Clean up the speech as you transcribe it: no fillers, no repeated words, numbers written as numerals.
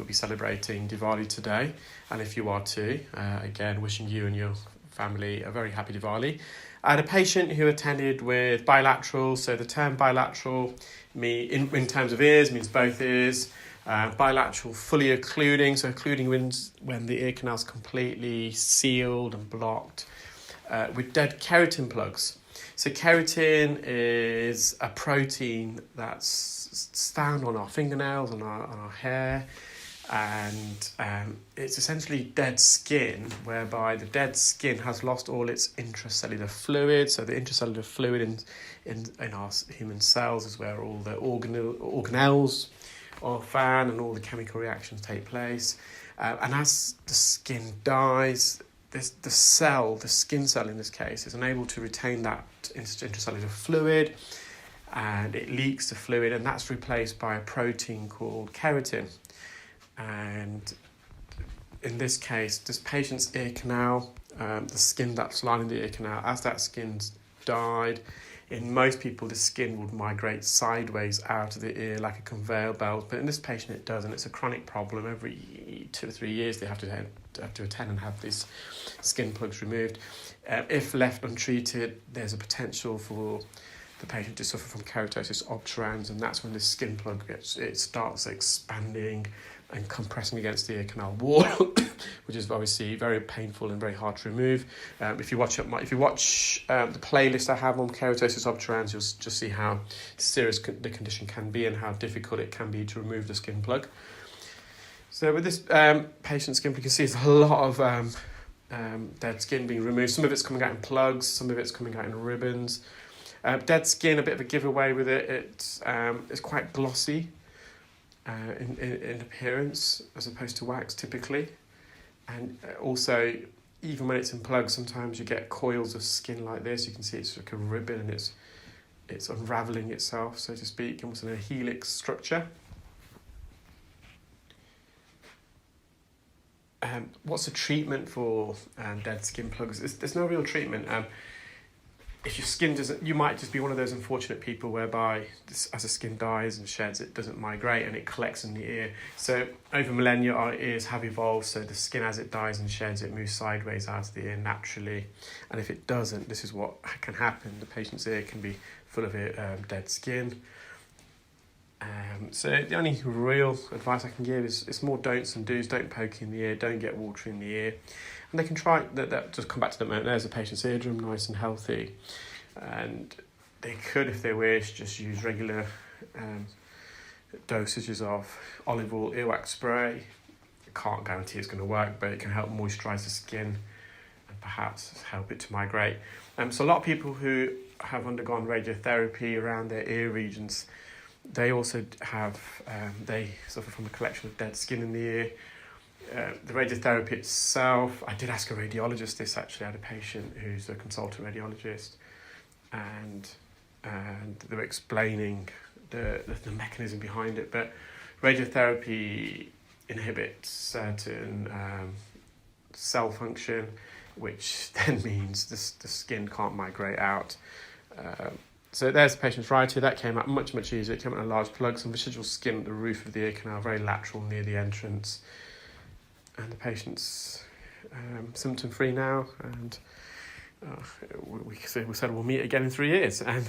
we'll be celebrating Diwali today, and if you are too, again, wishing you and your family a very happy Diwali. I had a patient who attended with bilateral, so the term bilateral in terms of ears means both ears. Bilateral fully occluding, so occluding when the ear canal is completely sealed and blocked, with dead keratin plugs. So keratin is a protein that's found on our fingernails, on our hair, and it's essentially dead skin, whereby the dead skin has lost all its intracellular fluid. So the intracellular fluid in our human cells is where all the organelles are found and all the chemical reactions take place. And as the skin dies, the skin cell in this case, is unable to retain that intracellular fluid, and it leaks the fluid, and that's replaced by a protein called keratin. And in this case, this patient's ear canal, the skin that's lining the ear canal, as that skin's died, in most people the skin would migrate sideways out of the ear like a conveyor belt, but in this patient it doesn't. It's a chronic problem. Every 2 or 3 years they have to attend and have these skin plugs removed. If left untreated, there's a potential for the patient to suffer from keratosis obturans, and that's when the skin plug starts expanding and compressing against the ear canal wall, which is obviously very painful and very hard to remove. If you watch the playlist I have on keratosis obturans, you'll just see how serious the condition can be and how difficult it can be to remove the skin plug. So with this patient's skin plug, you can see there's a lot of dead skin being removed. Some of it's coming out in plugs, some of it's coming out in ribbons. Dead skin, a bit of a giveaway with it. It's quite glossy in appearance as opposed to wax typically, and also even when it's in plugs, sometimes you get coils of skin like this. You can see it's like a ribbon, and it's unraveling itself, so to speak, almost in a helix structure. What's the treatment for dead skin plugs? There's no real treatment. If your skin doesn't, you might just be one of those unfortunate people whereby as the skin dies and sheds, it doesn't migrate and it collects in the ear. So over millennia, our ears have evolved, so the skin, as it dies and sheds, it moves sideways out of the ear naturally. And if it doesn't, this is what can happen. The patient's ear can be full of dead skin. So the only real advice I can give is more don'ts and do's. Don't poke in the ear, don't get water in the ear. And they can try that. Just come back to the moment. There's a patient's eardrum, nice and healthy, and they could, if they wish, just use regular dosages of olive oil earwax spray. I can't guarantee it's going to work, but it can help moisturise the skin and perhaps help it to migrate. So a lot of people who have undergone radiotherapy around their ear regions, they also have they suffer from a collection of dead skin in the ear. The radiotherapy itself, I did ask a radiologist this actually. I had a patient who's a consultant radiologist, and they were explaining the mechanism behind it. But radiotherapy inhibits certain cell function, which then means the skin can't migrate out. So there's the patient's right ear. That came out much easier. It came out in a large plug, some residual skin at the roof of the ear canal, very lateral near the entrance. And the patient's symptom-free now, and we said we'll meet again in 3 years. And